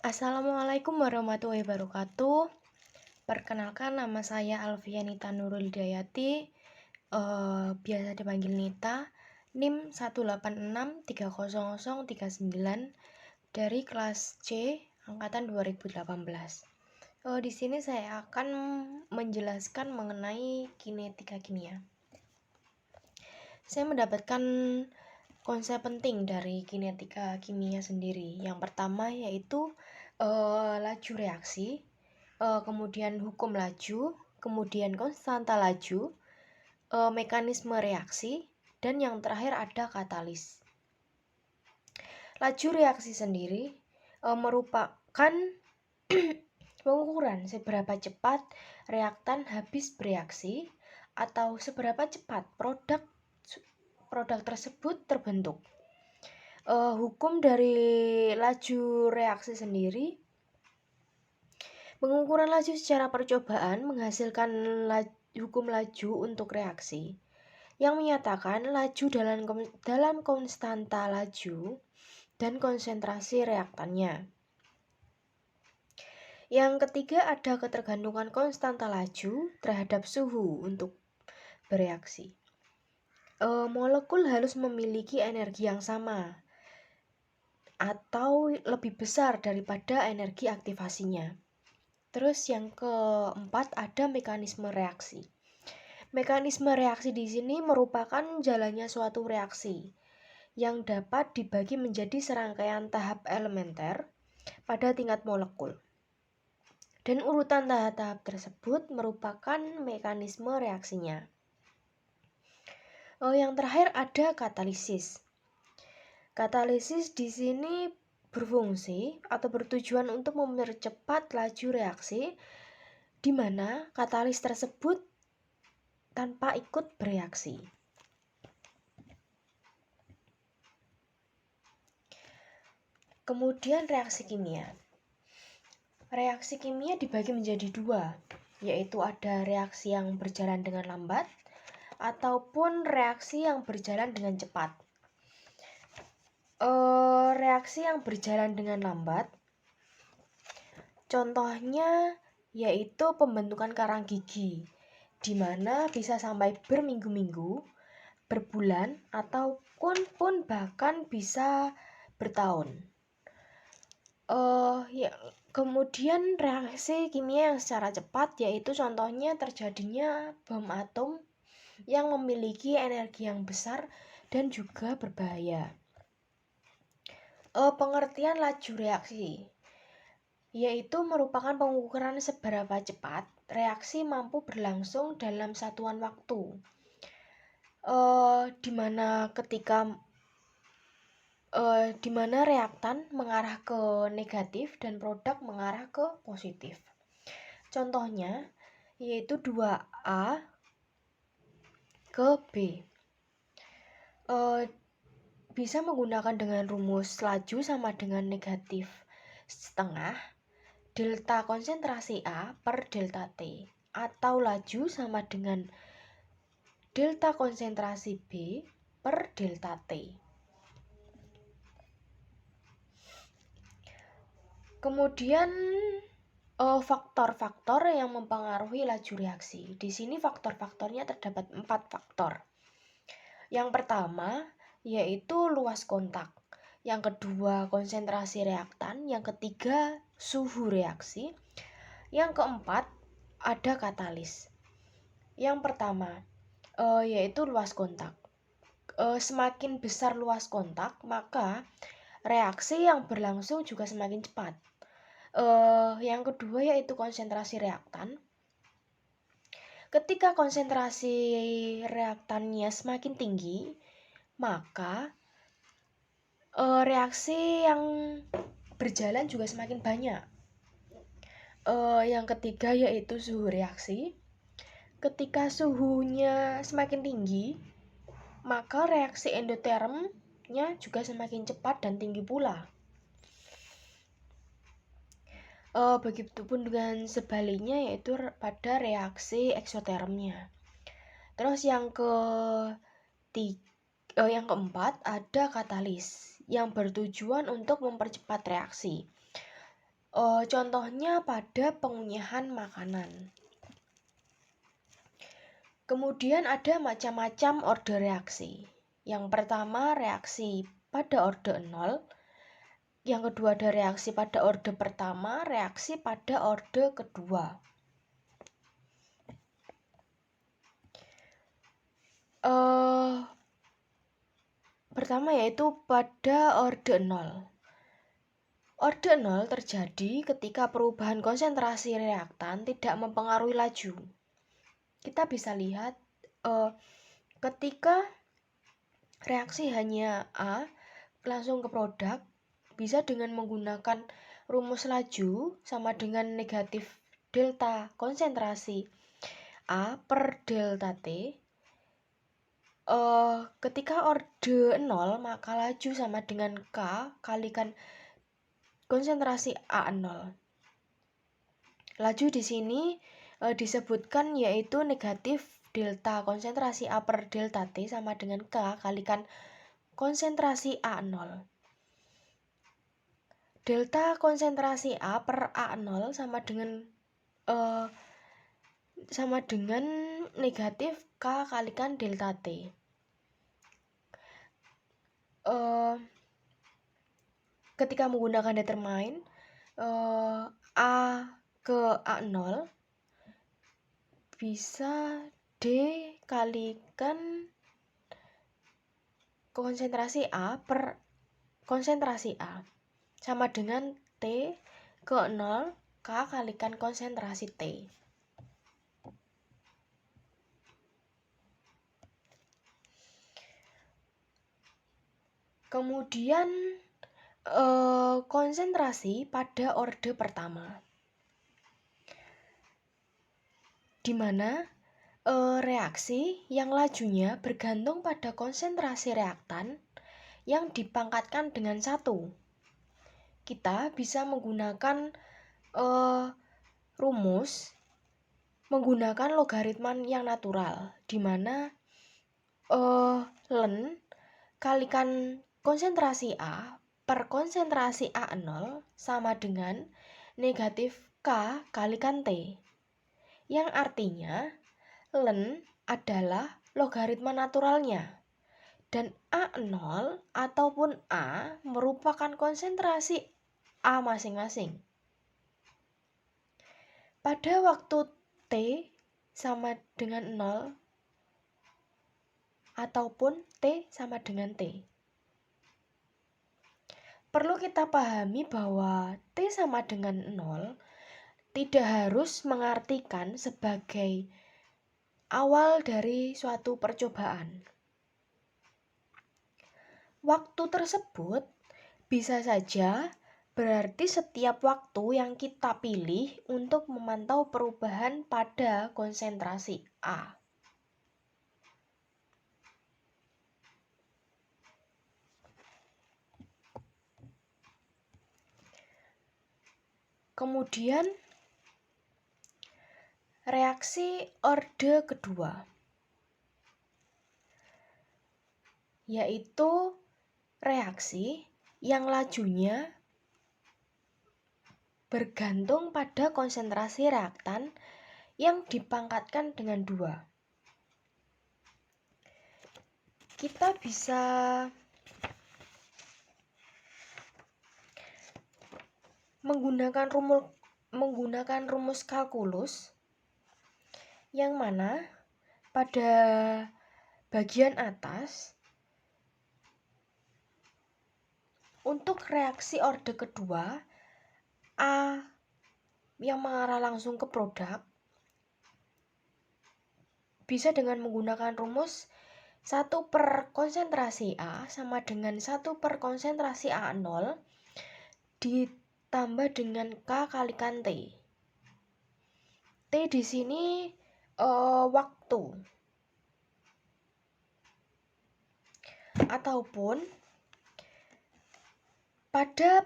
Assalamualaikum warahmatullahi wabarakatuh. Perkenalkan, nama saya Alfianita Nurul Hidayati, biasa dipanggil Nita, NIM 186300039 dari kelas C angkatan 2018. Di sini saya akan menjelaskan mengenai kinetika kimia. Saya mendapatkan konsep penting dari kinetika kimia sendiri. Yang pertama yaitu laju reaksi, kemudian hukum laju, kemudian konstanta laju, mekanisme reaksi, dan yang terakhir ada katalis. Laju reaksi sendiri merupakan pengukuran seberapa cepat reaktan habis bereaksi atau seberapa cepat produk tersebut terbentuk. Hukum dari laju reaksi sendiri, pengukuran laju secara percobaan menghasilkan hukum laju untuk reaksi yang menyatakan laju dalam konstanta laju dan konsentrasi reaktannya. Yang ketiga ada ketergantungan konstanta laju terhadap suhu untuk bereaksi. Molekul harus memiliki energi yang sama atau lebih besar daripada energi aktivasinya. Terus yang keempat ada mekanisme reaksi. Mekanisme reaksi di sini merupakan jalannya suatu reaksi yang dapat dibagi menjadi serangkaian tahap elementer pada tingkat molekul. Dan urutan tahap-tahap tersebut merupakan mekanisme reaksinya. Yang terakhir ada katalisis. Katalisis di sini berfungsi atau bertujuan untuk mempercepat laju reaksi di mana katalis tersebut tanpa ikut bereaksi. Kemudian reaksi kimia. Reaksi kimia dibagi menjadi dua, yaitu ada reaksi yang berjalan dengan lambat ataupun reaksi yang berjalan dengan cepat. Reaksi yang berjalan dengan lambat, contohnya yaitu pembentukan karang gigi, di mana bisa sampai berminggu-minggu, berbulan, ataupun bahkan bisa bertahun. Kemudian reaksi kimia yang secara cepat yaitu contohnya terjadinya bom atom yang memiliki energi yang besar dan juga berbahaya. Pengertian laju reaksi yaitu merupakan pengukuran seberapa cepat reaksi mampu berlangsung dalam satuan waktu, di mana reaktan mengarah ke negatif dan produk mengarah ke positif. Contohnya yaitu 2A ke B. Bisa menggunakan dengan rumus laju sama dengan negatif setengah delta konsentrasi A per delta T, atau laju sama dengan delta konsentrasi B per delta T. Kemudian faktor-faktor yang mempengaruhi laju reaksi. Di sini faktor-faktornya terdapat 4 faktor. Yang pertama yaitu luas kontak, yang kedua konsentrasi reaktan, yang ketiga suhu reaksi, yang keempat ada katalis. Yang pertama yaitu luas kontak. Semakin besar luas kontak, maka reaksi yang berlangsung juga semakin cepat. Yang kedua yaitu konsentrasi reaktan. Ketika konsentrasi reaktannya semakin tinggi, maka reaksi yang berjalan juga semakin banyak. Yang ketiga yaitu suhu reaksi. Ketika suhunya semakin tinggi, maka reaksi endotermnya juga semakin cepat dan tinggi pula. Begitupun dengan sebaliknya yaitu pada reaksi eksotermnya. Terus yang keempat ada katalis yang bertujuan untuk mempercepat reaksi. Contohnya pada pengunyahan makanan. Kemudian ada macam-macam orde reaksi. Yang pertama reaksi pada orde 0, yang kedua ada reaksi pada orde pertama, reaksi pada orde kedua. Pertama yaitu pada orde 0. Orde 0 terjadi ketika perubahan konsentrasi reaktan tidak mempengaruhi laju. Kita bisa lihat ketika reaksi hanya A langsung ke produk, bisa dengan menggunakan rumus laju sama dengan negatif delta konsentrasi A per delta T. Ketika orde 0, maka laju sama dengan K kalikan konsentrasi A0. Laju di sini disebutkan yaitu negatif delta konsentrasi A per delta T sama dengan K kalikan konsentrasi A0. Delta konsentrasi A per A0 sama dengan negatif K kalikan delta T. Ketika menggunakan determine A ke A0 bisa D kalikan konsentrasi A per konsentrasi A sama dengan T ke 0 K kalikan konsentrasi T. Kemudian konsentrasi pada orde pertama, di mana reaksi yang lajunya bergantung pada konsentrasi reaktan yang dipangkatkan dengan 1. Kita bisa menggunakan rumus menggunakan logaritma yang natural, di mana ln kalikan konsentrasi A per konsentrasi A0 sama dengan negatif K kalikan T, yang artinya ln adalah logaritma naturalnya dan A0 ataupun A merupakan konsentrasi A masing-masing. Pada waktu T sama dengan 0 ataupun T sama dengan T. Perlu kita pahami bahwa T sama dengan 0 tidak harus mengartikan sebagai awal dari suatu percobaan. Waktu tersebut bisa saja berarti setiap waktu yang kita pilih untuk memantau perubahan pada konsentrasi A. Kemudian reaksi orde kedua, yaitu reaksi yang lajunya bergantung pada konsentrasi reaktan yang dipangkatkan dengan 2. Kita bisa menggunakan rumus kalkulus, yang mana pada bagian atas untuk reaksi orde kedua A yang mengarah langsung ke produk bisa dengan menggunakan rumus 1 per konsentrasi A sama dengan 1 per konsentrasi A0 ditambah dengan K kalikan T. T di sini waktu. Ataupun pada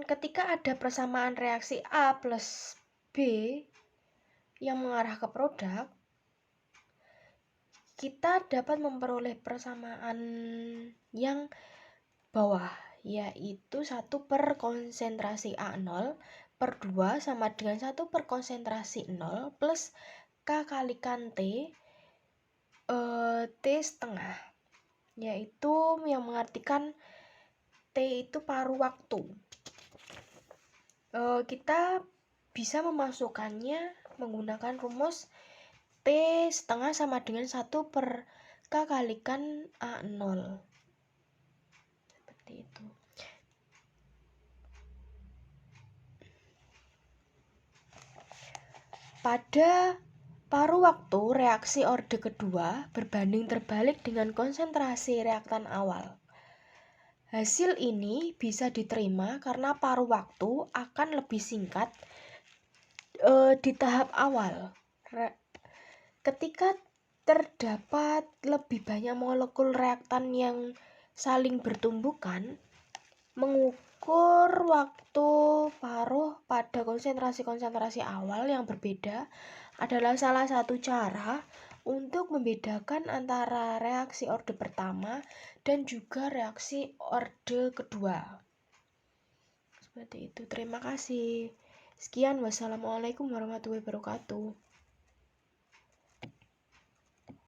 ketika ada persamaan reaksi A plus B yang mengarah ke produk, kita dapat memperoleh persamaan yang bawah, yaitu 1 per konsentrasi A0 per 2 sama dengan 1 per konsentrasi 0 plus K kalikan T setengah, yaitu yang mengartikan T itu paruh waktu. Kita bisa memasukkannya menggunakan rumus T setengah sama dengan 1 per K kalikan A0. Seperti itu. Pada paruh waktu reaksi orde kedua berbanding terbalik dengan konsentrasi reaktan awal. Hasil ini bisa diterima karena paruh waktu akan lebih singkat di tahap awal. Ketika terdapat lebih banyak molekul reaktan yang saling bertumbukan, mengukur waktu paruh pada konsentrasi-konsentrasi awal yang berbeda adalah salah satu cara untuk membedakan antara reaksi orde pertama dan juga reaksi orde kedua. Seperti itu. Terima kasih. Sekian, wassalamualaikum warahmatullahi wabarakatuh.